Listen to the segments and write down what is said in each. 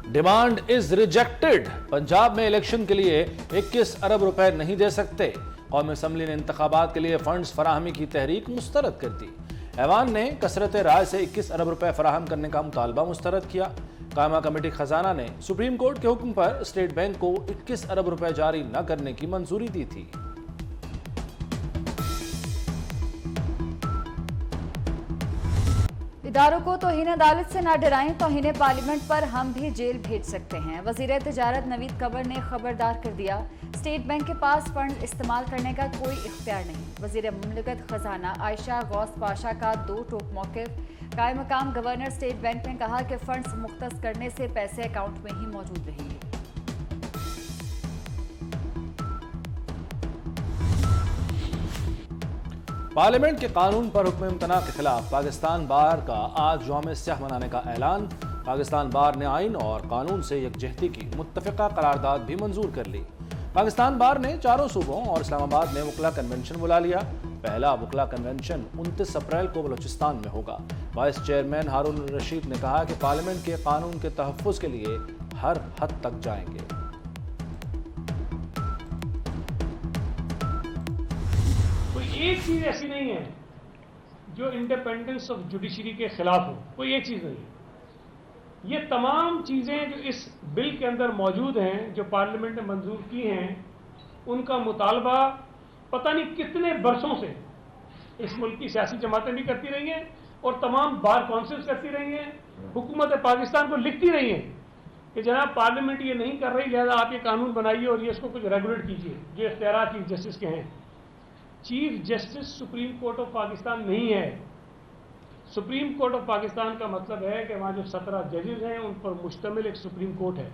Demand is rejected. Punjab में election के लिए 21 अरब रुपए नहीं दे सकते। कौमी असम्बली ने इंतखाबात के लिए फंड्स फराहमी की तहरीक मुस्तरद कर दी। ऐवान ने कसरत राय से 21 अरब रुपए फराहम करने का मुतालबा मुस्तरद किया। कायमा कमेटी खजाना ने सुप्रीम कोर्ट के हुक्म पर स्टेट बैंक को 21 अरब रुपए जारी न करने की मंजूरी दी थी। इदारों को तौहीन अदालत से ना डराएं, तौहीन पार्लियामेंट पर हम भी जेल भेज सकते हैं। वजीर तिजारत नवीद कबर ने खबरदार कर दिया, स्टेट बैंक के पास फंड इस्तेमाल करने का कोई इख्तियार नहीं। वजीर मुमलिकत खजाना आयशा गौस पाशा का दो टोक मौक़िफ़। कायम मकाम गवर्नर स्टेट बैंक ने कहा कि फंड्स मुख्तस करने से पैसे अकाउंट में ही मौजूद रहेंगे। पार्लियामेंट के कानून पर हुक्म इम्तना के खिलाफ पाकिस्तान बार का आज यौम स्याह मनाने का ऐलान। पाकिस्तान बार ने आइन और कानून से यकजहती की मुत्तफ़िका करारदाद भी मंजूर कर ली। पाकिस्तान बार ने चारों सूबों और इस्लामाबाद में वकला कन्वेंशन बुला लिया। पहला वकला कन्वेंशन 29 अप्रैल को बलूचिस्तान में होगा। वाइस चेयरमैन हारून रशीद ने कहा कि पार्लियामेंट के कानून के तहफ़्फ़ुज़ के लिए हर हद तक जाएंगे। एक चीज ऐसी नहीं है जो इंडिपेंडेंस ऑफ जुडिशरी के खिलाफ हो, कोई एक चीज नहीं है। ये तमाम चीजें जो इस बिल के अंदर मौजूद हैं, जो पार्लियामेंट ने मंजूर की हैं, उनका मुतालबा पता नहीं कितने बरसों से इस मुल्क की सियासी जमातें भी करती रही हैं और तमाम बार काउंसिल्स करती रही हैं, हुकूमत पाकिस्तान को लिखती रही हैं कि जनाब पार्लियामेंट ये नहीं कर रही, लिहाजा आप ये कानून बनाइए और ये इसको कुछ रेगुलेट कीजिए, जो इख्तियारात चीफ जस्टिस के हैं। Chief justice supreme court of Pakistan नहीं है। सुप्रीम कोर्ट ऑफ पाकिस्तान का मतलब है कि वहां जो 17 जजेस हैं उन पर मुश्तमिल एक सुप्रीम कोर्ट है।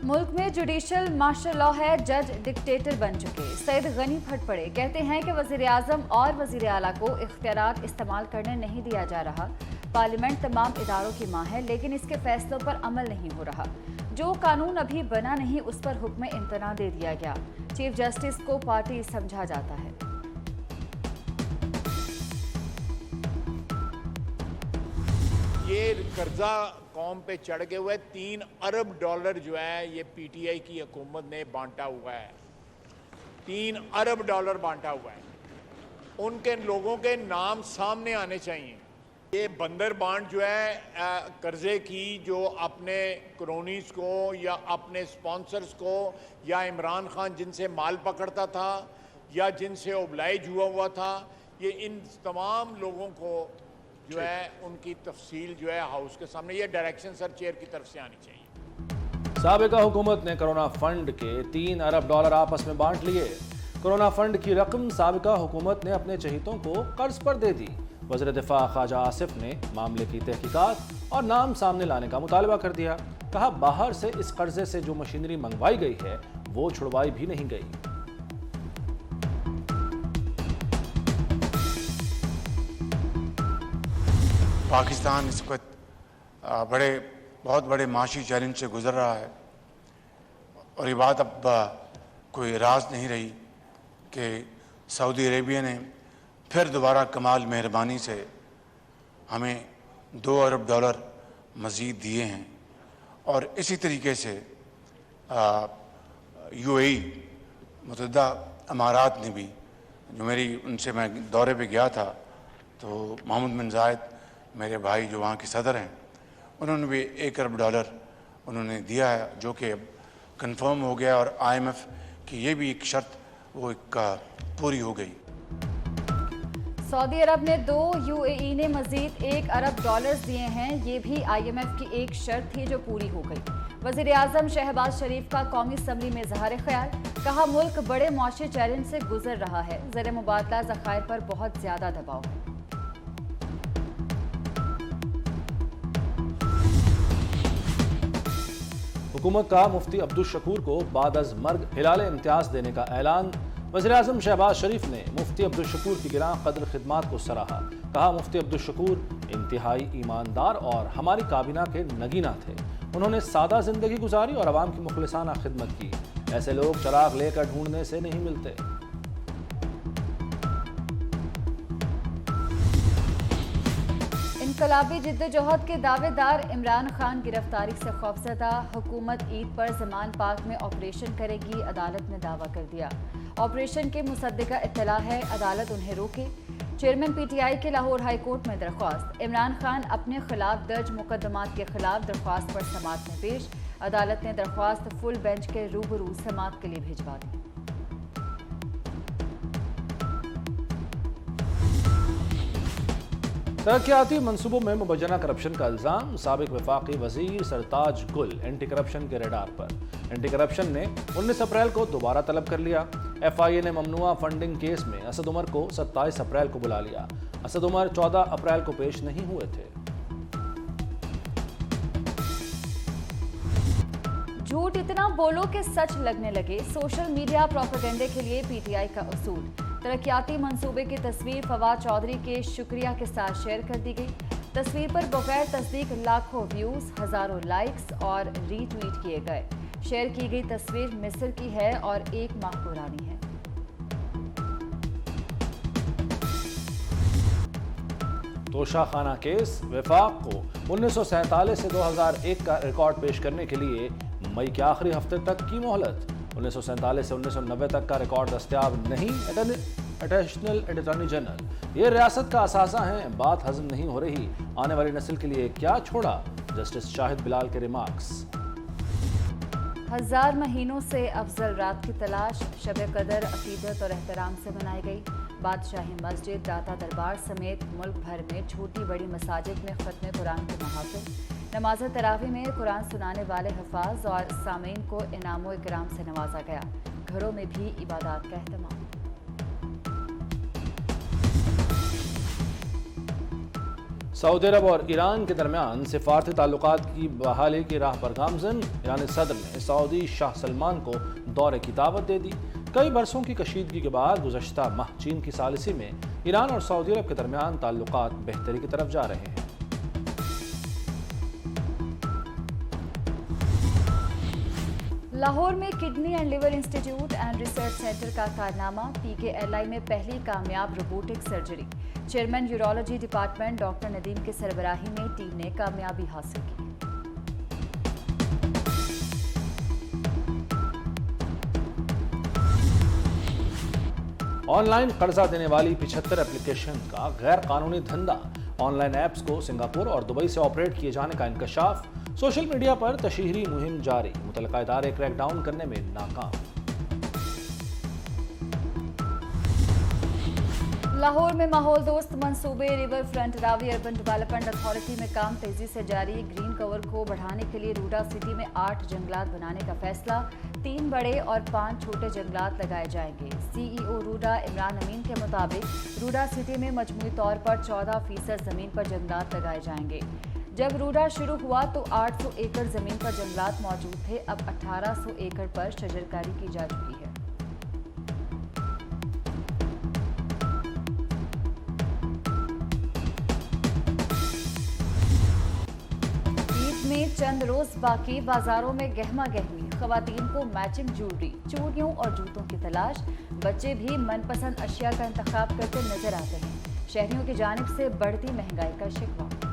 मुल्क में जुडिशल मार्शल लॉ है, जज डिक्टेटर बन चुके। सैयद गनी फट पड़े, कहते हैं कि वजीर आजम और वजीर आला को इख्तियारात इस्तेमाल करने नहीं दिया जा रहा। पार्लियामेंट तमाम इदारों की मां है, लेकिन इसके फैसलों पर अमल नहीं हो रहा। जो कानून अभी बना नहीं उस पर हुक्म इम्तना दे दिया गया। चीफ जस्टिस को पार्टी समझा जाता है। ये कर्जा कौम पे चढ़ गए हुए 3 अरब डॉलर जो है ये पीटीआई की हुकूमत ने बांटा हुआ है। 3 अरब डॉलर बांटा हुआ है। उनके लोगों के नाम सामने आने चाहिए। ये बंदर बांट जो है कर्जे की, जो अपने क्रोनीज को या अपने स्पॉन्सर्स को या इमरान खान जिनसे माल पकड़ता था या जिनसे ओबलाइज हुआ था, ये इन तमाम लोगों को जो है उनकी तफसील जो है हाउस के सामने, ये डायरेक्शन सर चेयर की तरफ से आनी चाहिए। साबिका हुकूमत ने कोरोना फंड के 3 अरब डॉलर आपस में बांट लिए। कोरोना फंड की रकम साबिका हुकूमत ने अपने चहीतों को कर्ज पर दे दी। वज़ीर दिफा ख्वाजा आसिफ ने मामले की तहकीकात और नाम सामने लाने का मुतालबा कर दिया। कहा बाहर से इस कर्जे से जो मशीनरी मंगवाई गई है वो छुड़वाई भी नहीं गई। पाकिस्तान इस वक्त बहुत बड़े माशी चैलेंज से गुजर रहा है और ये बात अब कोई राज नहीं रही कि सऊदी अरेबिया ने फिर दोबारा कमाल मेहरबानी से हमें 2 अरब डॉलर मज़ीद दिए हैं और इसी तरीके से यूएई मुत्तहिदा अमारात ने भी, जो उनसे मैं दौरे पे गया था, तो मोहम्मद बिन जायद मेरे भाई जो वहाँ के सदर हैं, उन्होंने भी 1 अरब डॉलर उन्होंने दिया है, जो कि अब कन्फर्म हो गया और IMF की ये भी एक शर्त वो पूरी हो गई। सऊदी अरब ने 2, UAE ने मजीद 1 अरब डॉलर्स दिए हैं। ये भी IMF की एक शर्त थी जो पूरी हो गई। वजीर आजम शहबाज शरीफ का कौमी असम्बली में इज़हार ख्याल। कहा मुल्क बड़े मुआशी चैलेंज से गुजर रहा है, ज़र मुबादला ज़खायर पर बहुत ज्यादा दबाव है। हुकूमत का मुफ्ती अब्दुल शकूर को बाद अज मर्ग हिलाल इम्तियाज देने का ऐलान। वज़ीर आज़म शहबाज शरीफ ने मुफ्ती अब्दुल शकूर की गिरां कदर खिदमात को सराहा। कहा मुफ्ती अब्दुल शकूर इंतहाई ईमानदार और हमारी काबीना के नगीना थे। उन्होंने सादा जिंदगी गुजारी और आवाम की मुखलिसाना खिदमत की। ऐसे लोग चराग लेकर ढूंढने से नहीं मिलते। انقلابی جدوجہد کے دعویدار عمران خان گرفتاری سے خوفزدہ، حکومت عید پر زمان پاک میں آپریشن کرے گی، عدالت نے دعویٰ کر دیا۔ آپریشن کے مصدقہ اطلاع ہے، عدالت انہیں روکے۔ چیئرمین پی ٹی آئی کے لاہور ہائی کورٹ میں درخواست، عمران خان اپنے خلاف درج مقدمات کے خلاف درخواست پر سماعت میں پیش، عدالت نے درخواست فل بینچ کے روبرو سماعت کے لیے بھجوا دی۔ ترقیاتی منصوبوں میں مبینہ کرپشن کا الزام، سابق وفاقی وزیر سرتاج گل اینٹی کرپشن کے ریڈار پر۔ اینٹی کرپشن نے 19 اپریل کو دوبارہ طلب کر لیا۔ ایف آئی اے نے ممنوعہ فنڈنگ کیس میں اسد عمر کو 27 اپریل کو بلا لیا۔ اسد عمر 14 اپریل کو پیش نہیں ہوئے تھے۔ جھوٹ اتنا بولو کہ سچ لگنے لگے، سوشل میڈیا پروپیگنڈے کے لیے پی ٹی آئی کا اصول۔ ترقیاتی منصوبے کی تصویر فواد چودھری کے شکریہ کے ساتھ شیئر کر دی گئی۔ تصویر پر بغیر تصدیق لاکھوں ویوز، ہزاروں لائکس اور ری ٹویٹ کیے گئے۔ شیئر کی گئی تصویر مصر کی ہے اور 1 ماہ پرانی ہے۔ توشہ خانہ کیس، وفاق کو 1947 سے 2001 کا ریکارڈ پیش کرنے کے لیے مئی کے آخری ہفتے تک کی مہلت۔ 1947 سے 1990 تک کا ریکارڈ دستیاب نہیں، ایڈیشنل اٹارنی جنرل۔ یہ ریاست کا اثاثہ ہیں، بات ہضم نہیں ہو رہی، آنے والی نسل کے لیے کیا چھوڑا؟ جسٹس شاہد بلال کے ریمارکس۔ 1000 مہینوں سے افضل رات کی تلاش، شب قدر عقیدت اور احترام سے منائی گئی۔ بادشاہی مسجد، داتا دربار سمیت ملک بھر میں چھوٹی بڑی مساجد میں ختم قرآن کے محافل۔ نماز تراویح میں قرآن سنانے والے حفاظ اور سامعین کو انعام و اکرام سے نوازا گیا۔ گھروں میں بھی عبادات کا اہتمام۔ سعودی عرب اور ایران کے درمیان سفارتی تعلقات کی بحالی کی راہ پر گامزن، ایرانی صدر نے سعودی شاہ سلمان کو دورے کی دعوت دے دی۔ کئی برسوں کی کشیدگی کے بعد گزشتہ ماہ چین کی ثالثی میں ایران اور سعودی عرب کے درمیان تعلقات بہتری کی طرف جا رہے ہیں۔ لاہور میں kidney and liver institute and research centre کا کارنامہ، پی کے ایل آئی میں پہلی کامیاب robotic surgery. Chairman urology department doctor Nadeem کی سربراہی میں ٹیم نے کامیابی حاصل کی۔ آن لائن قرضہ دینے والی 75 اپلیکیشن کا غیر قانونی دھندا، آن لائن ایپس کو سنگاپور اور دبئی سے آپریٹ کیے جانے کا انکشاف، سوشل میڈیا پر تشہیری مہم جاری، متعلقہ ادارے کریک ڈاؤن کرنے میں ناکام۔ لاہور میں ماحول دوست منصوبے، ریور فرنٹ راوی اربن ڈیولپمنٹ اتھارٹی میں کام تیزی سے جاری، گرین کور کو بڑھانے کے لیے روڈا سٹی میں 8 جنگلات بنانے کا فیصلہ، 3 بڑے اور 5 چھوٹے جنگلات لگائے جائیں گے۔ سی ای او روڈا عمران امین کے مطابق روڈا سٹی میں مجموعی طور پر 14% زمین پر جنگلات لگائے جائیں گے۔ جب روڈا شروع ہوا تو 800 ایکڑ زمین پر جنگلات موجود تھے، اب 1800 ایکڑ پر شجرکاری کی جا چکی ہے۔ عید میں چند روز باقی، بازاروں میں گہما گہمی، خواتین کو میچنگ جویلری، چوڑیوں اور جوتوں کی تلاش، بچے بھی من پسند اشیاء کا انتخاب کرتے نظر آتے ہیں۔ شہریوں کی جانب سے بڑھتی مہنگائی کا شکوہ۔